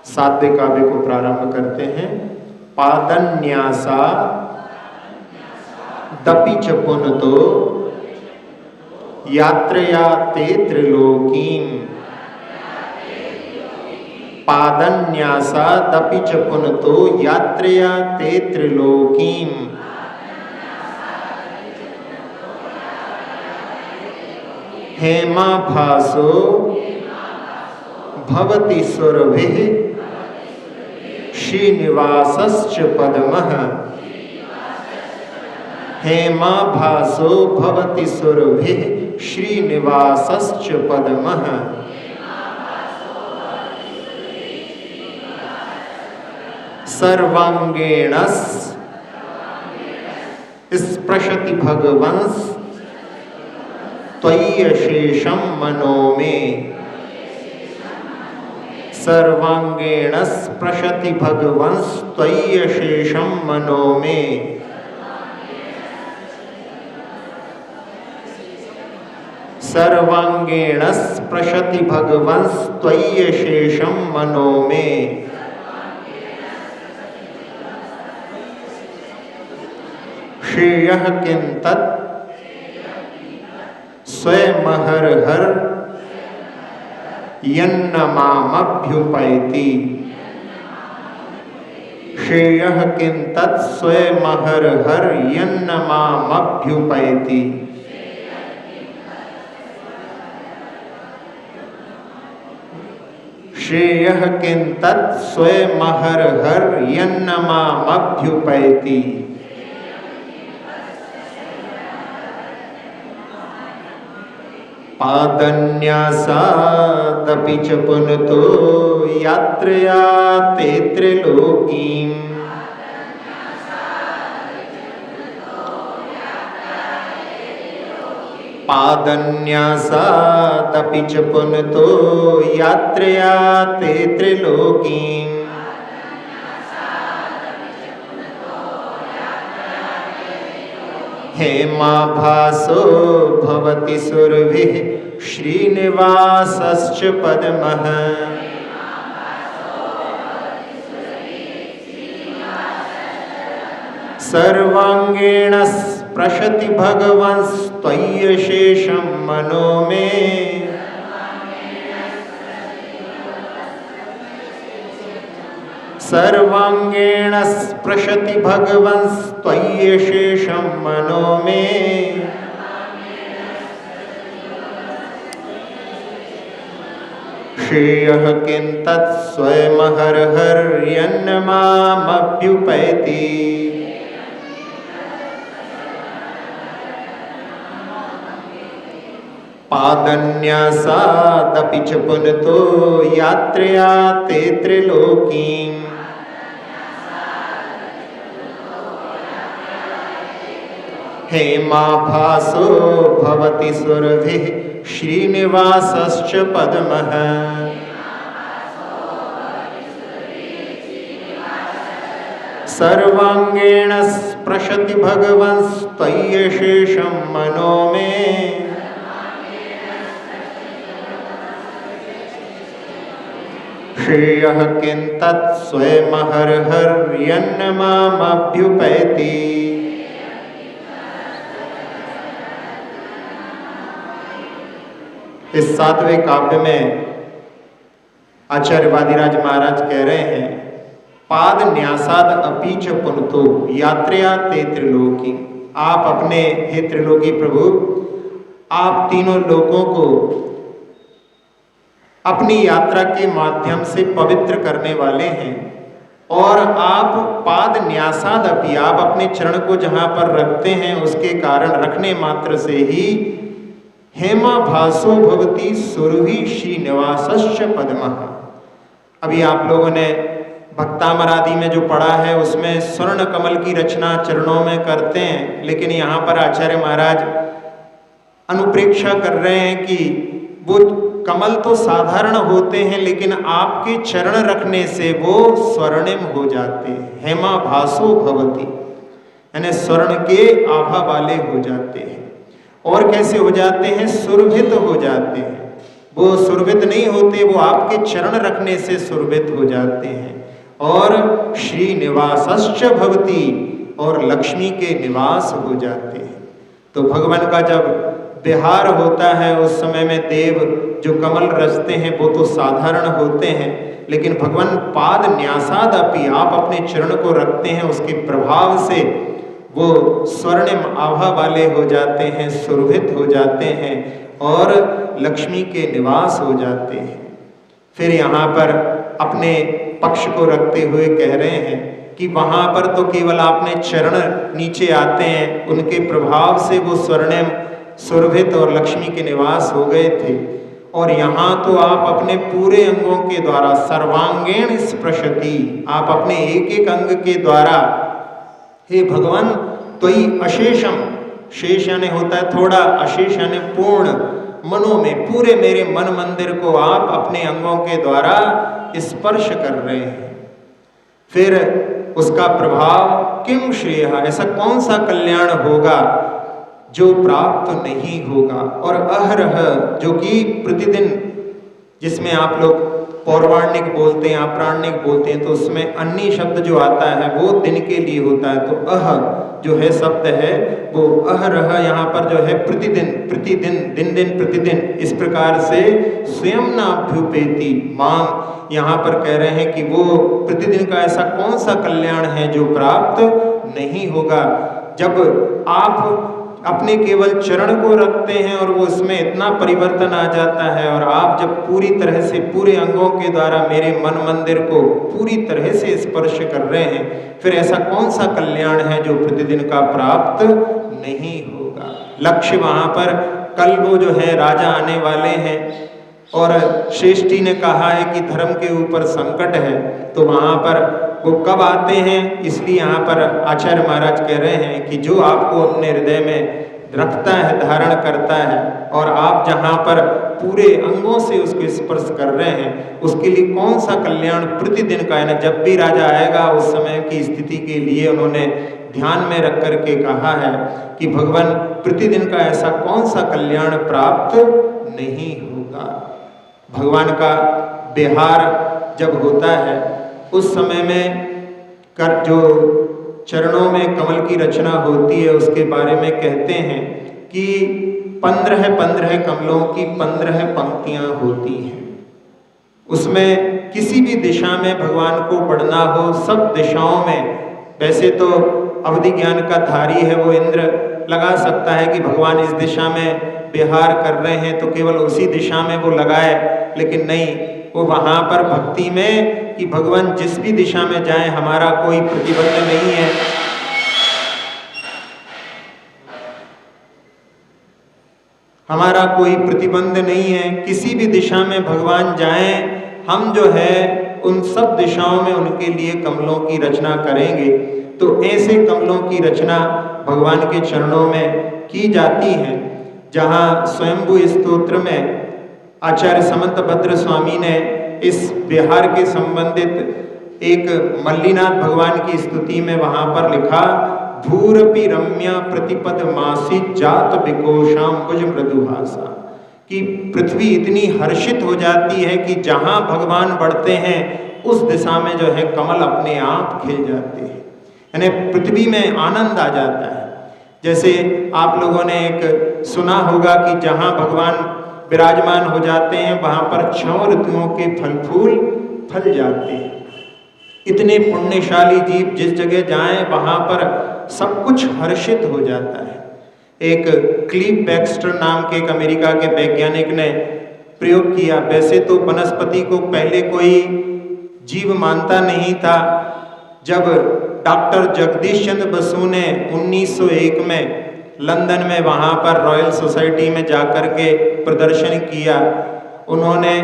सात्विक काव्य को प्रारंभ करते हैं। पादन्यासा दपि च पुनतो यात्रया ते त्रिलोकीम। पादन्यासा दपि च पुनतो यात्रया ते त्रिलोकीम। हेमाभासो भवति सुरभिः श्रीनिवासश्च पद्मः। हेमाभासो भवति सुरभिः श्रीनिवासश्च पद्मः। सर्वांगेण स्पृशति भगवंस त्वय्यशेषं मनो मे। सर्वांगेण स्पृशति भगवंस त्वय्यशेषं मनो मे। सर्वांगेण स्पृशति भगवंस त्वय्यशेषं मनो मे। श्रेयः किंतत् स्वयमहरहर यन्न मामभ्युपैति। श्रेयः किंतत् स्वयमहरहर यन्न मामभ्युपैति। श्रेयः किंतत् स्वयमहरहर यन्न मामभ्युपैति। पादन्यासादपि च पुनतो यात्रया ते त्रिलोकीम्। पादन्यासादपि च पुनतो यात्रया ते त्रिलोकीम्। हेमाभासो भवति सुरभिः श्रीनिवासश्च पद्मः। सर्वांगेण स्पृशति भगवंस त्वय्यशेषं मनो मे। सर्वांगेण स्पृशति भगवंस त्वय्यशेषं मनो मे। श्रेयः किंतत् स्वयमहरहर यन्न मामभ्युपैति। पादन्यासादपि च पुनतो यात्रया ते त्रिलोकीम्। हेमाभासो भवति सुरभिः श्रीनिवासश्च पद्मः। सर्वांगेण स्पृशति भगवंस त्वय्यशेषं मनो मे। श्रेयः किंतत् स्वयमहरहर यन्न मामभ्युपैति। इस सातवें काव्य में आचार्य वादिराज महाराज कह रहे हैं, पाद न्यासाद अपि च पुनतो यात्रया ते त्रिलोकी। आप अपने हे त्रिलोकी प्रभु, आप तीनों लोकों को अपनी यात्रा के माध्यम से पवित्र करने वाले हैं। और आप पाद न्यासाद अपि, आप अपने चरण को जहां पर रखते हैं उसके कारण रखने मात्र से ही हेमाभासो भवति सुरभि श्रीनिवासश्च पद्मः। अभी आप लोगों ने भक्तामरादि में जो पढ़ा है उसमें स्वर्ण कमल की रचना चरणों में करते हैं, लेकिन यहाँ पर आचार्य महाराज अनुप्रेक्षा कर रहे हैं कि वो कमल तो साधारण होते हैं लेकिन आपके चरण रखने से वो स्वर्णिम हो जाते हैं। हेमाभासो भवति यानी स्वर्ण के आभा वाले हो जाते हैं। और कैसे हो जाते हैं? सुरभित हो जाते हैं। वो सुरभित नहीं होते, वो आपके चरण रखने से सुरभित हो जाते हैं। और श्री निवासश्च भवति, और लक्ष्मी के निवास हो जाते हैं। तो भगवान का जब विहार होता है उस समय में देव जो कमल रचते हैं वो तो साधारण होते हैं, लेकिन भगवान पाद न्यासाद अपि, आप अपने चरण को रखते हैं, उसके प्रभाव से वो स्वर्णिम आभा वाले हो जाते हैं, सुरभित हो जाते हैं और लक्ष्मी के निवास हो जाते हैं। फिर यहाँ पर अपने पक्ष को रखते हुए कह रहे हैं कि वहाँ पर तो केवल आपने चरण नीचे आते हैं, उनके प्रभाव से वो स्वर्णिम सुरभित और लक्ष्मी के निवास हो गए थे, और यहाँ तो आप अपने पूरे अंगों के द्वारा सर्वांगेण स्पृशति, आप अपने एक एक अंग के द्वारा, हे भगवान त्वयि अशेषम, शेष यानी होता है थोड़ा, अशेष यानी पूर्ण, मनो में पूरे मेरे मन मंदिर को आप अपने अंगों के द्वारा स्पर्श कर रहे हैं। फिर उसका प्रभाव किम श्रेय, ऐसा कौन सा कल्याण होगा जो प्राप्त नहीं होगा, और अहरह जो कि प्रतिदिन, जिसमें आप लोग पौराणिक बोलते हैं, अपराणिक बोलते हैं, तो उसमें अन्य शब्द जो आता है वो दिन के लिए होता है, तो अह जो है शब्द है वो अहरह यहाँ पर जो है प्रतिदिन, प्रतिदिन, दिन दिन प्रतिदिन, इस प्रकार से स्वयं नाभ्युपेति माम, यहाँ पर कह रहे हैं कि वो प्रतिदिन का ऐसा कौन सा कल्याण है जो प्राप्त नहीं होगा। जब आप अपने केवल चरण को रखते हैं और वो उसमें इतना परिवर्तन आ जाता है, और आप जब पूरी तरह से पूरे अंगों के द्वारा मेरे मन मंदिर को पूरी तरह से स्पर्श कर रहे हैं, फिर ऐसा कौन सा कल्याण है जो प्रतिदिन का प्राप्त नहीं होगा। लक्ष्य वहाँ पर, कल वो जो है राजा आने वाले हैं, और श्रेष्ठी ने कहा है कि धर्म के ऊपर संकट है, तो वहाँ पर वो कब आते हैं, इसलिए यहाँ पर आचार्य महाराज कह रहे हैं कि जो आपको अपने हृदय में रखता है, धारण करता है, और आप जहाँ पर पूरे अंगों से उसको स्पर्श कर रहे हैं, उसके लिए कौन सा कल्याण प्रतिदिन का है ना। जब भी राजा आएगा उस समय की स्थिति के लिए उन्होंने ध्यान में रख करके कहा है कि भगवान प्रतिदिन का ऐसा कौन सा कल्याण प्राप्त नहीं होगा। भगवान का विहार जब होता है उस समय में कर जो चरणों में कमल की रचना होती है उसके बारे में कहते हैं कि 15 कमलों की 15 पंक्तियां होती हैं। उसमें किसी भी दिशा में भगवान को बढ़ना हो, सब दिशाओं में, वैसे तो अवधि ज्ञान का धारी है वो इंद्र लगा सकता है कि भगवान इस दिशा में विहार कर रहे हैं तो केवल उसी दिशा में वो लगाए, लेकिन नहीं, वो वहाँ पर भक्ति में कि भगवान जिस भी दिशा में जाए हमारा कोई प्रतिबंध नहीं है। हमारा कोई प्रतिबंध नहीं है, किसी भी दिशा में भगवान जाएं, हम जो है उन सब दिशाओं में उनके लिए कमलों की रचना करेंगे। तो ऐसे कमलों की रचना भगवान के चरणों में की जाती है। जहाँ स्वयंभू स्तोत्र में आचार्य समंतभद्र स्वामी ने इस विहार के संबंधित एक मल्लीनाथ भगवान की स्तुति में वहाँ पर लिखा, भूरपि रम्या प्रतिपद मासी जात विकोशाम भुज मृदुभाषा, कि पृथ्वी इतनी हर्षित हो जाती है कि जहाँ भगवान बढ़ते हैं उस दिशा में जो है कमल अपने आप खिल जाते हैं, यानी पृथ्वी में आनंद आ जाता है। जैसे आप लोगों ने एक सुना होगा कि जहाँ भगवान विराजमान हो जाते हैं वहाँ पर 6 ऋतुओं के फल फूल फल जाते हैं। इतने पुण्यशाली जीव जिस जगह जाएं वहाँ पर सब कुछ हर्षित हो जाता है। एक क्लीव बैक्स्टर नाम के एक अमेरिका के वैज्ञानिक ने प्रयोग किया। वैसे तो वनस्पति को पहले कोई जीव मानता नहीं था। जब डॉक्टर जगदीश चंद्र बसु ने 1901 में लंदन में वहाँ पर रॉयल सोसाइटी में जाकर के प्रदर्शन किया, उन्होंने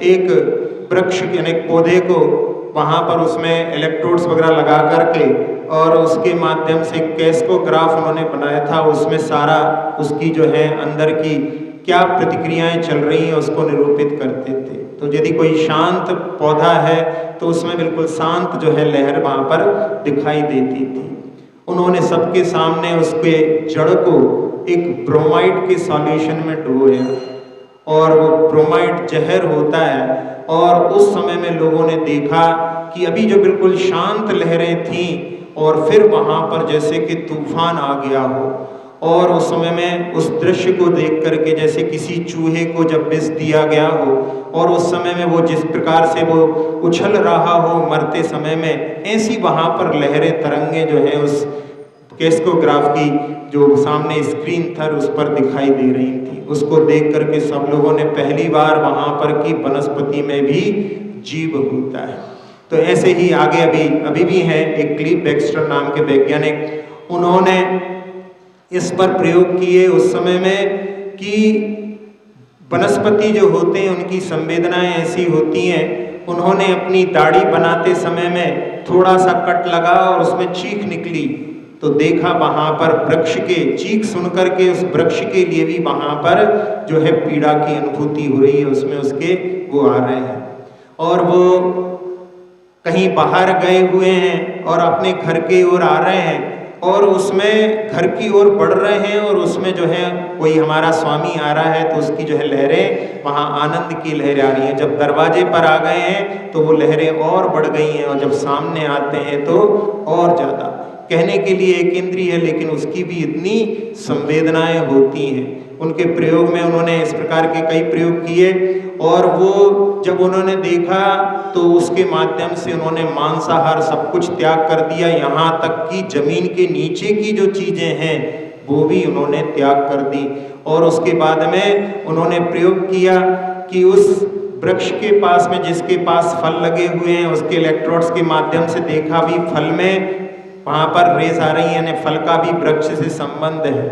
एक वृक्ष यानी पौधे को वहाँ पर उसमें इलेक्ट्रोड्स वगैरह लगा करके और उसके माध्यम से कैस्कोग्राफ उन्होंने बनाया था। उसमें सारा उसकी जो है अंदर की क्या प्रतिक्रियाएं चल रही हैं उसको निरूपित करते थे। तो यदि कोई शांत पौधा है तो उसमें बिल्कुल शांत जो है लहर वहाँ पर दिखाई देती थी। उन्होंने सबके सामने उसके जड़ को एक ब्रोमाइड के सॉल्यूशन में डुबोया और वो ब्रोमाइड जहर होता है। और उस समय में लोगों ने देखा कि अभी जो बिल्कुल शांत लहरें थीं और फिर वहाँ पर जैसे कि तूफान आ गया हो। और उस समय में उस दृश्य को देख करके जैसे किसी चूहे को जब विष दिया गया हो और उस समय में वो जिस प्रकार से वो उछल रहा हो मरते समय में, ऐसी वहाँ पर लहरें तरंगे जो है उस कैस्कोग्राफ की जो सामने स्क्रीन था उस पर दिखाई दे रही थी। उसको देख करके सब लोगों ने पहली बार वहाँ पर कि वनस्पति में भी जीव होता है। तो ऐसे ही आगे अभी भी हैं एक क्लीव बैक्स्टर नाम के वैज्ञानिक, उन्होंने इस पर प्रयोग किए उस समय में कि वनस्पति जो होते हैं उनकी संवेदनाएं ऐसी होती हैं। उन्होंने अपनी दाढ़ी बनाते समय में थोड़ा सा कट लगा और उसमें चीख निकली, तो देखा वहाँ पर वृक्ष के चीख सुनकर के उस वृक्ष के लिए भी वहाँ पर जो है पीड़ा की अनुभूति हो रही है, उसमें उसके वो आ रहे हैं। और वो कहीं बाहर गए हुए हैं और अपने घर की ओर आ रहे हैं और उसमें घर की ओर बढ़ रहे हैं और उसमें जो है कोई हमारा स्वामी आ रहा है तो उसकी जो है लहरें वहाँ आनंद की लहरें आ रही हैं। जब दरवाजे पर आ गए हैं तो वो लहरें और बढ़ गई हैं और जब सामने आते हैं तो और ज़्यादा। कहने के लिए एक इंद्रिय है लेकिन उसकी भी इतनी संवेदनाएं होती हैं। उनके प्रयोग में उन्होंने इस प्रकार के कई प्रयोग किए और वो जब उन्होंने देखा तो उसके माध्यम से उन्होंने मांसाहार सब कुछ त्याग कर दिया, यहाँ तक कि जमीन के नीचे की जो चीज़ें हैं वो भी उन्होंने त्याग कर दी। और उसके बाद में उन्होंने प्रयोग किया कि उस वृक्ष के पास में जिसके पास फल लगे हुए हैं उसके इलेक्ट्रोड्स के माध्यम से देखा भी फल में वहाँ पर रेस आ रही है, यानी फल का भी वृक्ष से संबंध है।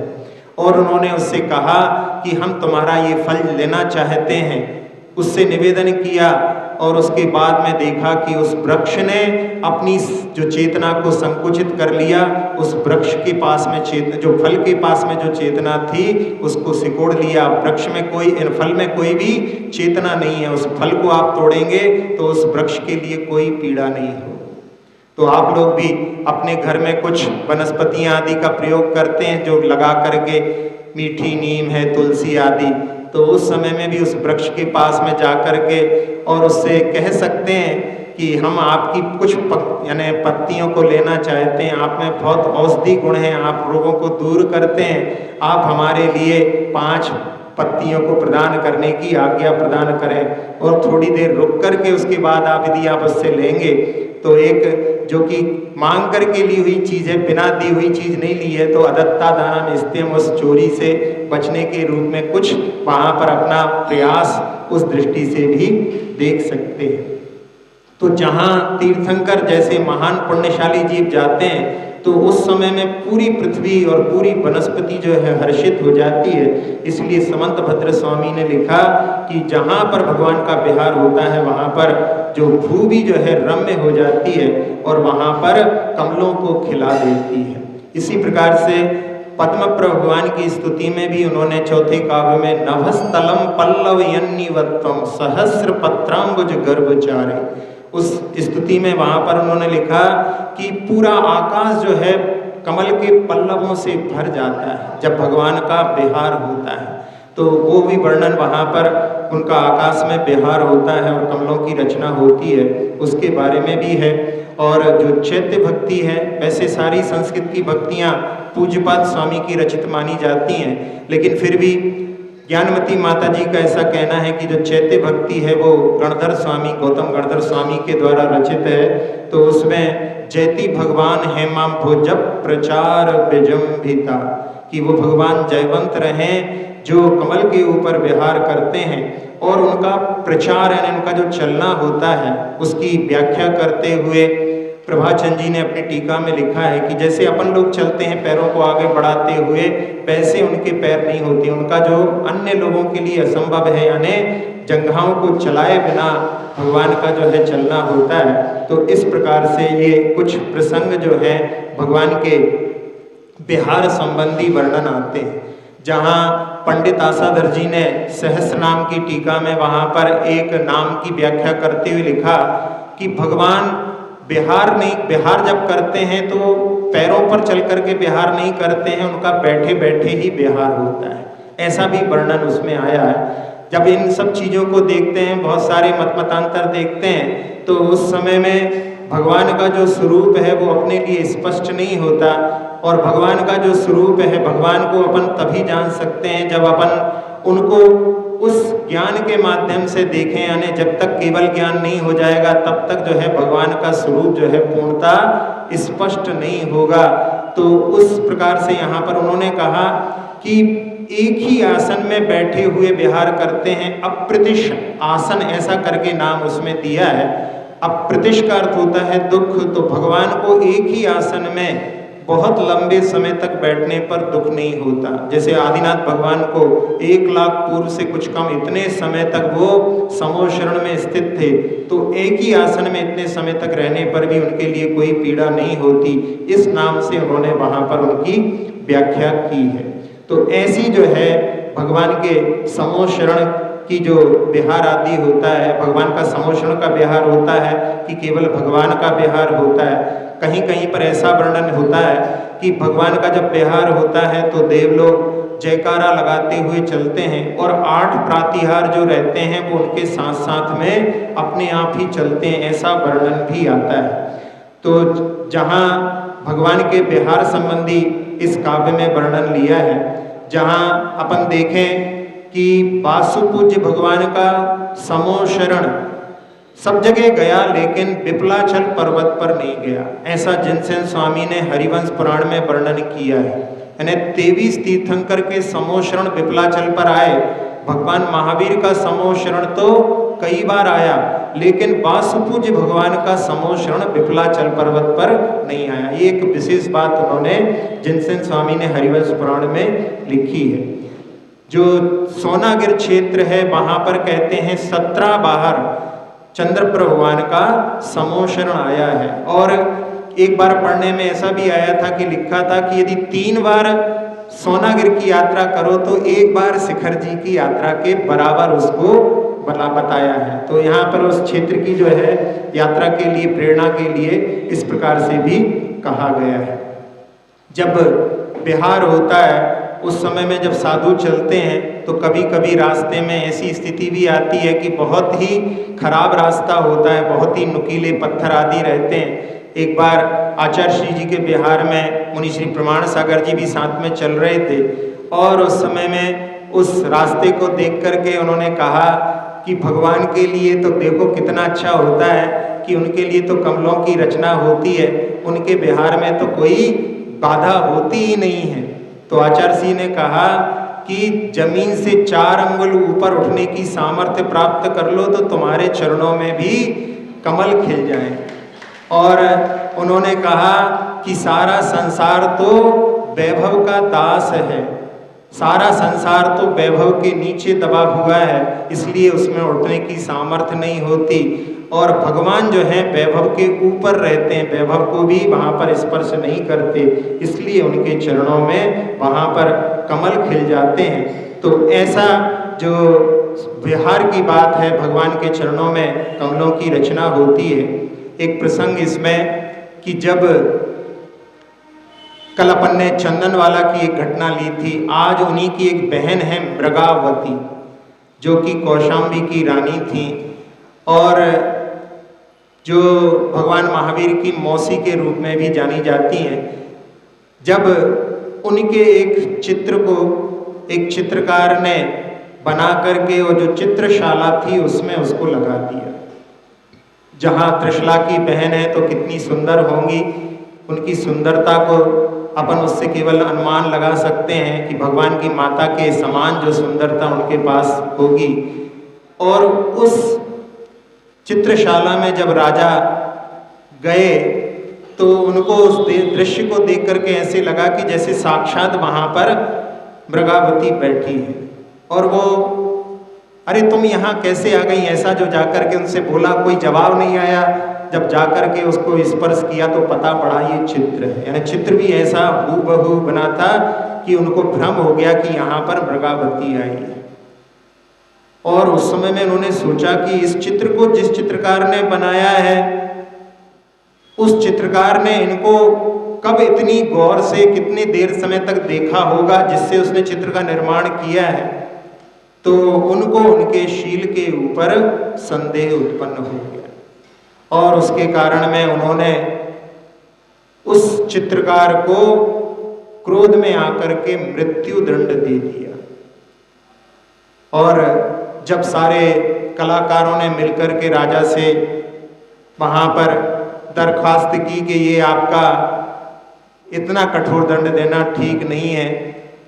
और उन्होंने उससे कहा कि हम तुम्हारा ये फल लेना चाहते हैं, उससे निवेदन किया। और उसके बाद में देखा कि उस वृक्ष ने अपनी जो चेतना को संकुचित कर लिया, उस वृक्ष के पास में जो फल के पास में जो चेतना थी उसको सिकोड़ लिया। वृक्ष में इन फल में कोई भी चेतना नहीं है, उस फल को आप तोड़ेंगे तो उस वृक्ष के लिए कोई पीड़ा नहीं हो। तो आप लोग भी अपने घर में कुछ वनस्पतियाँ आदि का प्रयोग करते हैं जो लगा करके, मीठी नीम है, तुलसी आदि, तो उस समय में भी उस वृक्ष के पास में जा कर के और उससे कह सकते हैं कि हम आपकी कुछ यानी पत्तियों को लेना चाहते हैं, आप में बहुत औषधि गुण हैं, आप रोगों को दूर करते हैं, आप हमारे लिए 5 पत्तियों को प्रदान करने की आज्ञा प्रदान करें। और थोड़ी देर रुक करके उसके बाद आप यदि आप उससे लेंगे तो एक जो कि मांग करके ली हुई चीज़ है, बिना दी हुई चीज़ नहीं ली है, तो अदत्ता दानम इस्तेम, उस चोरी से बचने के रूप में कुछ वहाँ पर अपना प्रयास उस दृष्टि से भी देख सकते हैं। तो जहाँ तीर्थंकर जैसे महान पुण्यशाली जीव जाते हैं तो उस समय में पूरी पृथ्वी और पूरी वनस्पति जो है हर्षित हो जाती है। इसलिए समंत भद्र स्वामी ने लिखा कि जहाँ पर भगवान का विहार होता है वहाँ पर जो भूमि जो है रम्य हो जाती है और वहाँ पर कमलों को खिला देती है। इसी प्रकार से पद्मप्र भगवान की स्तुति में भी उन्होंने चौथे काव्य में नभस्थलम पल्लव यन्निवत्तम सहस्र पत्रांबुज गर्भचारे, उस स्तुति में वहाँ पर उन्होंने लिखा कि पूरा आकाश जो है कमल के पल्लवों से भर जाता है जब भगवान का विहार होता है। तो वो भी वर्णन वहाँ पर उनका आकाश में विहार होता है और कमलों की रचना होती है, उसके बारे में भी है। और जो चैत्य भक्ति है, वैसे सारी संस्कृत की भक्तियाँ पूज्यपाद स्वामी की रचित मानी जाती हैं, लेकिन फिर भी ज्ञानमती माता जी का ऐसा कहना है कि जो चैत्य भक्ति है वो गणधर स्वामी, गौतम गणधर स्वामी के द्वारा रचित है। तो उसमें जयति भगवान हेमाम भोजप प्रचार विजंभिता, कि वो भगवान जयवंत रहें जो कमल के ऊपर विहार करते हैं और उनका प्रचार यानी उनका जो चलना होता है उसकी व्याख्या करते हुए प्रभाचंद जी ने अपनी टीका में लिखा है कि जैसे अपन लोग चलते हैं पैरों को आगे बढ़ाते हुए, वैसे उनके पैर नहीं होते। उनका जो अन्य लोगों के लिए असंभव है, यानी जंघाओं को चलाए बिना भगवान का जो है चलना होता है। तो इस प्रकार से ये कुछ प्रसंग जो है भगवान के विहार संबंधी वर्णन आते हैं। जहाँ पंडित आसाधर जी ने सहस्र नाम की टीका में वहाँ पर एक नाम की व्याख्या करते हुए लिखा कि भगवान विहार जब करते हैं तो पैरों पर चल करके विहार नहीं करते हैं, उनका बैठे बैठे ही विहार होता है, ऐसा भी वर्णन उसमें आया है। जब इन सब चीज़ों को देखते हैं, बहुत सारे मतमतांतर देखते हैं, तो उस समय में भगवान का जो स्वरूप है वो अपने लिए स्पष्ट नहीं होता। और भगवान का जो स्वरूप है, भगवान को अपन तभी जान सकते हैं जब अपन उनको उस ज्ञान के माध्यम से देखें, यानी जब तक केवल ज्ञान नहीं हो जाएगा तब तक जो है भगवान का स्वरूप जो है पूर्णतः स्पष्ट नहीं होगा। तो उस प्रकार से यहाँ पर उन्होंने कहा कि एक ही आसन में बैठे हुए विहार करते हैं। अप्रतिश आसन ऐसा करके नाम उसमें दिया है। अप्रतिश का अर्थ होता है दुख। तो भगवान को एक ही आसन में बहुत लंबे समय तक बैठने पर दुख नहीं होता। जैसे आदिनाथ भगवान को 1 लाख पूर्व से कुछ कम इतने समय तक वो समो शरण में स्थित थे, तो एक ही आसन में इतने समय तक रहने पर भी उनके लिए कोई पीड़ा नहीं होती। इस नाम से उन्होंने वहाँ पर उनकी व्याख्या की है। तो ऐसी जो है भगवान के समो शरण की जो विहार आदि होता है, भगवान का समोषण का विहार होता है कि केवल भगवान का विहार होता है। कहीं कहीं पर ऐसा वर्णन होता है कि भगवान का जब विहार होता है तो देवलोग जयकारा लगाते हुए चलते हैं और 8 प्रातिहार जो रहते हैं वो उनके साथ साथ में अपने आप ही चलते हैं, ऐसा वर्णन भी आता है। तो जहाँ भगवान के विहार संबंधी इस काव्य में वर्णन लिया है, जहाँ अपन देखें कि वासुपूज्य भगवान का समो शरण सब जगह गया लेकिन विपलाचल पर्वत पर नहीं गया, ऐसा जिनसेन स्वामी ने हरिवंश पुराण में वर्णन किया है। यानी 23 तीर्थंकर के समो शरण विपलाचल पर आए। भगवान महावीर का समो शरण तो कई बार आया, लेकिन वासुपूज्य भगवान का समो शरण विपलाचल पर्वत पर नहीं आया। ये एक विशेष बात उन्होंने जिनसेन स्वामी ने हरिवंश पुराण में लिखी है। जो सोनागिर क्षेत्र है वहाँ पर कहते हैं 17 बार चंद्रप्रभ भगवान का समो शरण आया है। और एक बार पढ़ने में ऐसा भी आया था कि लिखा था कि यदि 3 बार सोनागिर की यात्रा करो तो 1 बार शिखर जी की यात्रा के बराबर उसको बताया है। तो यहाँ पर उस क्षेत्र की जो है यात्रा के लिए, प्रेरणा के लिए इस प्रकार से भी कहा गया है। जब विहार होता है उस समय में जब साधु चलते हैं तो कभी कभी रास्ते में ऐसी स्थिति भी आती है कि बहुत ही खराब रास्ता होता है, बहुत ही नुकीले पत्थर आदि रहते हैं। एक बार आचार्य श्री जी के विहार में मुनि श्री प्रमाण सागर जी भी साथ में चल रहे थे और उस समय में उस रास्ते को देख करके उन्होंने कहा कि भगवान के लिए तो देखो कितना अच्छा होता है कि उनके लिए तो कमलों की रचना होती है, उनके विहार में तो कोई बाधा होती ही नहीं है। तो आचार्य सिंह ने कहा कि जमीन से 4 अंगुल ऊपर उठने की सामर्थ्य प्राप्त कर लो तो तुम्हारे चरणों में भी कमल खिल जाए। और उन्होंने कहा कि सारा संसार तो वैभव का दास है, सारा संसार तो वैभव के नीचे दबा हुआ है, इसलिए उसमें उठने की सामर्थ्य नहीं होती। और भगवान जो है वैभव के ऊपर रहते हैं, वैभव को भी वहाँ पर स्पर्श नहीं करते, इसलिए उनके चरणों में वहाँ पर कमल खिल जाते हैं। तो ऐसा जो विहार की बात है, भगवान के चरणों में कमलों की रचना होती है। एक प्रसंग इसमें कि जब कल अपन ने चंदनवाला की एक घटना ली थी, आज उन्हीं की एक बहन है मृगावती, जो कि कौशाम्बी की रानी थी और जो भगवान महावीर की मौसी के रूप में भी जानी जाती हैं। जब उनके एक चित्र को एक चित्रकार ने बना करके वो जो चित्रशाला थी उसमें उसको लगा दिया। जहाँ त्रिशला की बहन है तो कितनी सुंदर होंगी, उनकी सुंदरता को अपन उससे केवल अनुमान लगा सकते हैं कि भगवान की माता के समान जो सुंदरता उनके पास होगी। और उस चित्रशाला में जब राजा गए तो उनको उस दृश्य को देख करके ऐसे लगा कि जैसे साक्षात वहाँ पर मृगावती बैठी है। और वो, अरे तुम यहाँ कैसे आ गई, ऐसा जो जाकर के उनसे बोला, कोई जवाब नहीं आया। जब जाकर के उसको स्पर्श किया तो पता पड़ा ये चित्र है। यानी चित्र भी ऐसा हूबहू बना था कि उनको भ्रम हो गया कि यहाँ पर मृगावती आई है। और उस समय में उन्होंने सोचा कि इस चित्र को जिस चित्रकार ने बनाया है, उस चित्रकार ने इनको कब इतनी गौर से कितनी देर समय तक देखा होगा जिससे उसने चित्र का निर्माण किया है। तो उनको उनके शील के ऊपर संदेह उत्पन्न हो गया और उसके कारण में उन्होंने उस चित्रकार को क्रोध में आकर के मृत्यु दंड दे दिया। और जब सारे कलाकारों ने मिलकर के राजा से वहाँ पर दरख्वास्त की कि ये आपका इतना कठोर दंड देना ठीक नहीं है,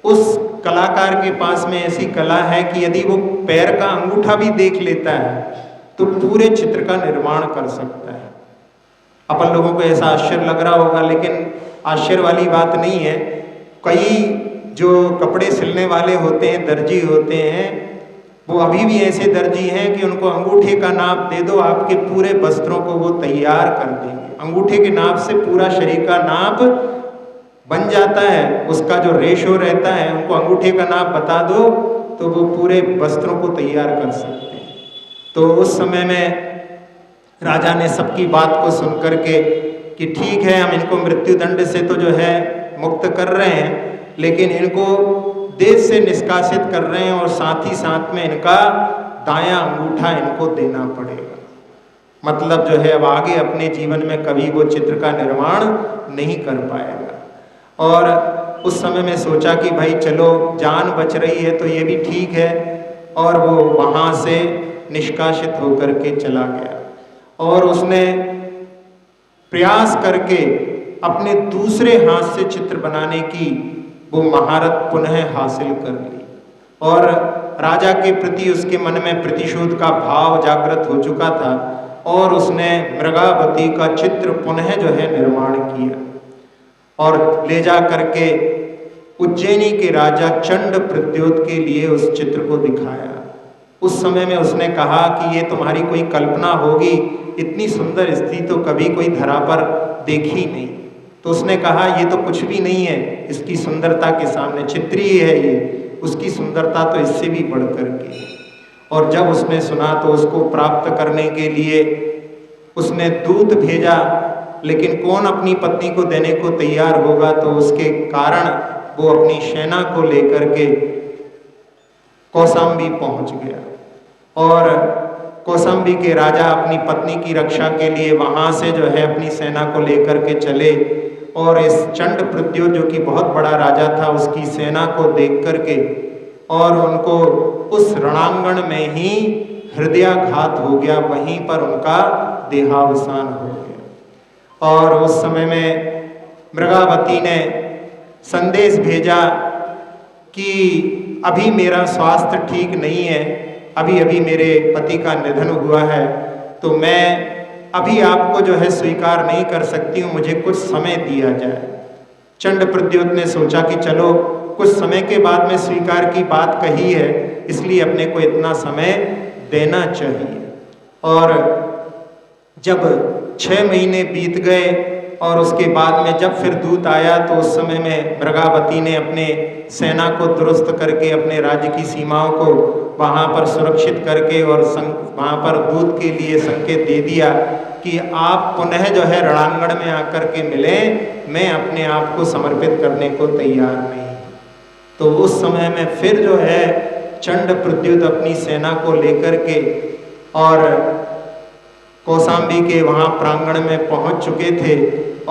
उस कलाकार के पास में ऐसी कला है कि यदि वो पैर का अंगूठा भी देख लेता है तो पूरे चित्र का निर्माण कर सकता है। अपन लोगों को ऐसा आश्चर्य लग रहा होगा, लेकिन आश्चर्य वाली बात नहीं है। कई जो कपड़े सिलने वाले होते हैं, दर्जी होते हैं, वो अभी भी ऐसे दर्जी हैं कि उनको अंगूठे का नाप दे दो, आपके पूरे वस्त्रों को वो तैयार कर देंगे। अंगूठे के नाप से पूरा शरीर का नाप बन जाता है, उसका जो रेशो रहता है, उनको अंगूठे का नाप बता दो तो वो पूरे वस्त्रों को तैयार कर सकते हैं। तो उस समय में राजा ने सबकी बात को सुनकर के कि ठीक है, हम इनको मृत्यु दंड से तो जो है मुक्त कर रहे हैं, लेकिन इनको देश से निष्कासित कर रहे हैं और साथ ही साथ में इनका दायां अंगूठा इनको देना पड़ेगा। मतलब जो है अब आगे अपने जीवन में कभी वो चित्र का निर्माण नहीं कर पाएगा। और उस समय में सोचा कि भाई चलो, जान बच रही है तो ये भी ठीक है, और वो वहाँ से निष्कासित होकर के चला गया और उसने प्रयास करके अपने दूसरे हाथ से चित्र बनाने की वो महारत पुनः हासिल कर ली और राजा के प्रति उसके मन में प्रतिशोध का भाव जागृत हो चुका था और उसने मृगावती का चित्र पुनः जो है निर्माण किया और ले जा करके उज्जैनी के राजा चंड प्रद्योत के लिए उस चित्र को दिखाया। उस समय में उसने कहा कि ये तुम्हारी कोई कल्पना होगी, इतनी सुंदर स्त्री तो कभी कोई धरा पर देखी नहीं। तो उसने कहा ये तो कुछ भी नहीं है इसकी सुंदरता के सामने, चित्र ही है ये, उसकी सुंदरता तो इससे भी बढ़कर के। और जब उसने सुना तो उसको प्राप्त करने के लिए उसने दूत भेजा, लेकिन कौन अपनी पत्नी को देने को तैयार होगा, तो उसके कारण वो अपनी सेना को लेकर के कौशाम्बी पहुंच गया और कौशाम्बी के राजा अपनी पत्नी की रक्षा के लिए वहां से जो है अपनी सेना को लेकर के चले और इस चंड प्रद्योत जो कि बहुत बड़ा राजा था उसकी सेना को देख करके और उनको उस रणांगण में ही हृदयाघात हो गया, वहीं पर उनका देहावसान हो गया। और उस समय में मृगावती ने संदेश भेजा कि अभी मेरा स्वास्थ्य ठीक नहीं है, अभी अभी मेरे पति का निधन हुआ है, तो मैं अभी आपको जो है स्वीकार नहीं कर सकती हूँ, मुझे कुछ समय दिया जाए। चंड प्रद्योत ने सोचा कि चलो कुछ समय के बाद में स्वीकार की बात कही है, इसलिए अपने को इतना समय देना चाहिए। और जब 6 महीने बीत गए और उसके बाद में जब फिर दूत आया तो उस समय में मृगावती ने अपने सेना को दुरुस्त करके अपने राज्य की सीमाओं को वहाँ पर सुरक्षित करके और वहाँ पर दूत के लिए संकेत दे दिया कि आप पुनः जो है रणांगण में आकर के मिलें, मैं अपने आप को समर्पित करने को तैयार नहीं। तो उस समय में फिर जो है चंड प्रद्योत अपनी सेना को लेकर के और कौशाम्बी के वहाँ प्रांगण में पहुँच चुके थे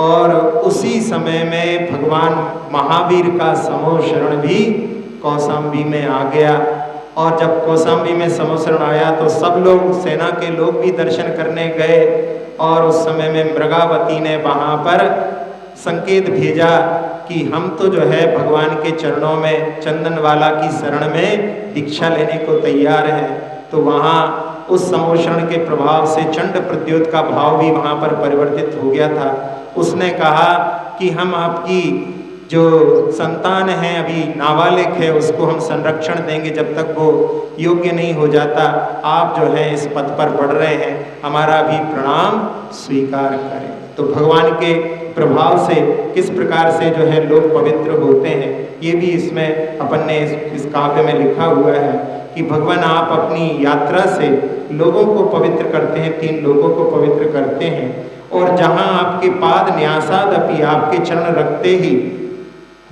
और उसी समय में भगवान महावीर का समोशरण भी कौशाम्बी में आ गया। और जब कौशाम्बी में समोशरण आया तो सब लोग, सेना के लोग भी दर्शन करने गए और उस समय में मृगावती ने वहाँ पर संकेत भेजा कि हम तो जो है भगवान के चरणों में चंदनवाला की शरण में दीक्षा लेने को तैयार हैं। तो वहाँ उस समोशरण के प्रभाव से चंड प्रद्योत का भाव भी वहाँ पर परिवर्तित हो गया था। उसने कहा कि हम आपकी जो संतान है अभी नाबालिग है उसको हम संरक्षण देंगे जब तक वो योग्य नहीं हो जाता, आप जो है इस पद पर बढ़ रहे हैं, हमारा भी प्रणाम स्वीकार करें। तो भगवान के प्रभाव से किस प्रकार से जो है लोग पवित्र होते हैं, ये भी इसमें अपन ने इस काव्य में लिखा हुआ है कि भगवान आप अपनी यात्रा से लोगों को पवित्र करते हैं, 3 लोगों को पवित्र करते हैं। और जहाँ आपके पाद न्यासादपि, आपके चरण रखते ही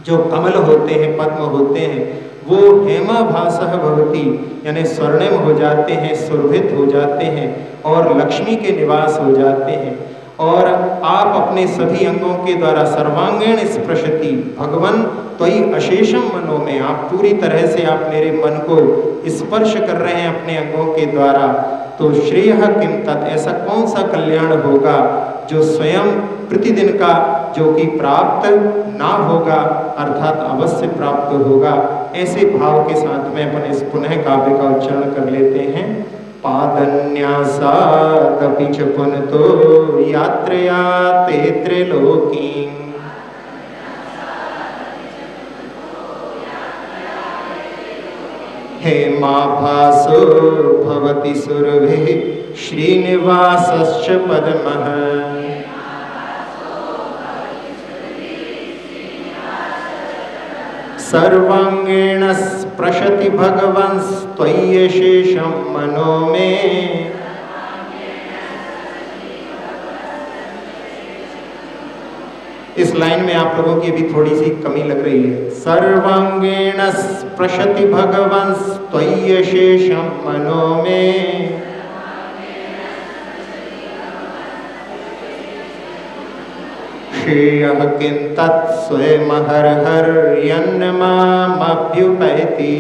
जो कमल होते हैं, पद्म होते हैं, वो हेमाभासः भवति यानी स्वर्णिम हो जाते हैं, सुरभित हो जाते हैं और लक्ष्मी के निवास हो जाते हैं। और आप अपने सभी अंगों के द्वारा सर्वांगीण स्पृशति भगवन त्वयि अशेषम मनो में, आप पूरी तरह से आप मेरे मन को स्पर्श कर रहे हैं अपने अंगों के द्वारा। तो श्रेयः किम तत्, ऐसा कौन सा कल्याण होगा जो स्वयं प्रतिदिन का जो कि प्राप्त ना होगा, अर्थात अवश्य प्राप्त होगा। ऐसे भाव के साथ में अपन इस पुनः काव्य का उच्चारण कर लेते हैं। पादन्यासादपि च पुनतो यात्रया ते त्रिलोकीं, हेमाभासो भवति सुरभिः श्रीनिवासश्च पद्मः। सर्वांगेण स्पृशति भगवंस्त्वय्यशेषं मनो में। इस लाइन में आप लोगों की भी थोड़ी सी कमी लग रही है। सर्वांगेण स्पृशति भगवंस्त्वय्यशेषं मनो में, श्रेयः किं तत् स्वयमहर्हर्यन्मामभ्युपैति।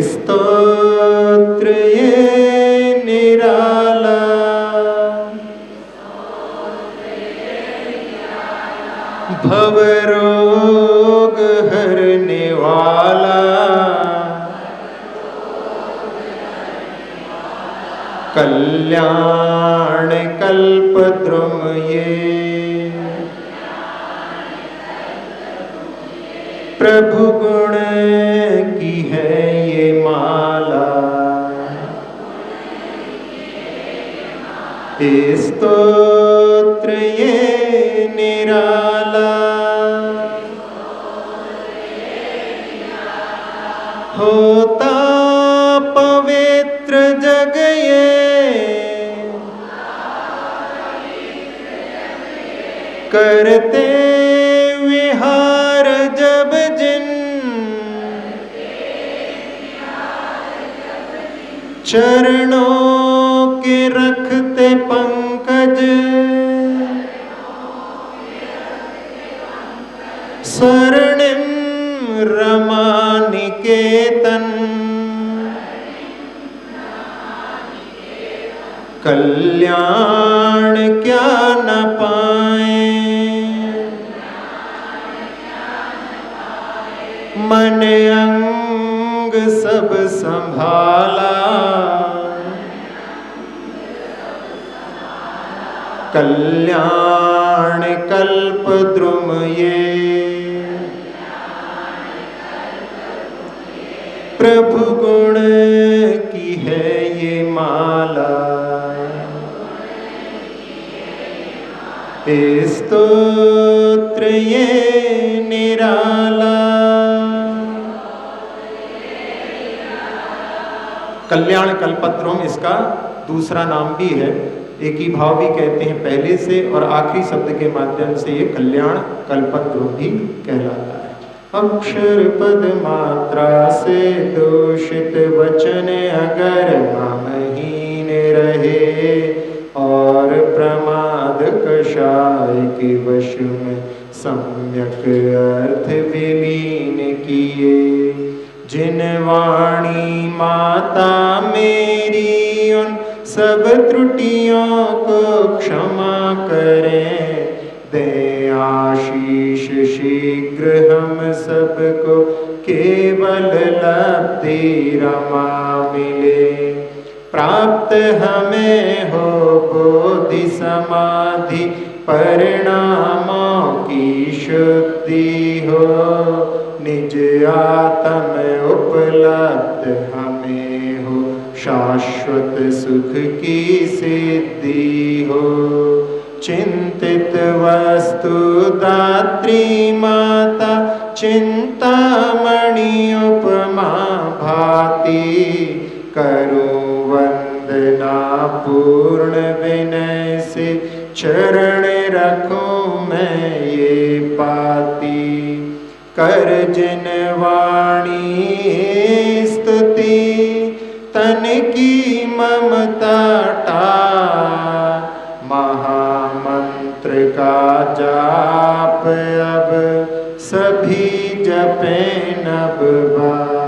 स्तोत्र ये निराला, भवरोग हरने वाला, कल्याण कल्पद्रुम ये, प्रभु गुण की है ये माला। स्तोत्र ये निराला, होता पवित्र जग ये, करते विहार जब जिन, चरणों के रखते पंकज, स्वर्णिम रमानिकेतन, कल्याण क्या न पाए, मन अंग सब संभाला, कल्याण कल्पद्रुम ये, प्रभु गुण की है ये माला। स्तोत्र ये निराला। कल्याण कल्पद्रुम इसका दूसरा नाम भी है, एक ही भाव भी कहते हैं पहले से, और आखिरी शब्द के माध्यम से ये कल्याण कल्पद्रुम भी कहलाता है। अक्षर पद मात्रा से दूषित वचन अगर ममहीन रहे, और प्रमाद कषाय के वश में सम्यक अर्थ विलीन किए, जिन वाणी माता मेरी उन सब त्रुटियों को क्षमा करें, दे आशीष शीघ्र हम सबको केवल लब्धि रमा मिले, प्राप्त हमें हो बोधि समाधि परिणामों की शुद्धि हो, निज आत्म उपलब्ध हमें हो, शाश्वत सुख की सिद्धि हो। चिंतित वस्तु दात्री माता, चिंतामणि उपमा भाति, करूं वंदना पूर्ण विनय से चरण रखूं मैं ये पाती। कर जिन वाणी स्तुति तन की ममता टार। महामंत्र का जाप अब सभी जपे नब बार।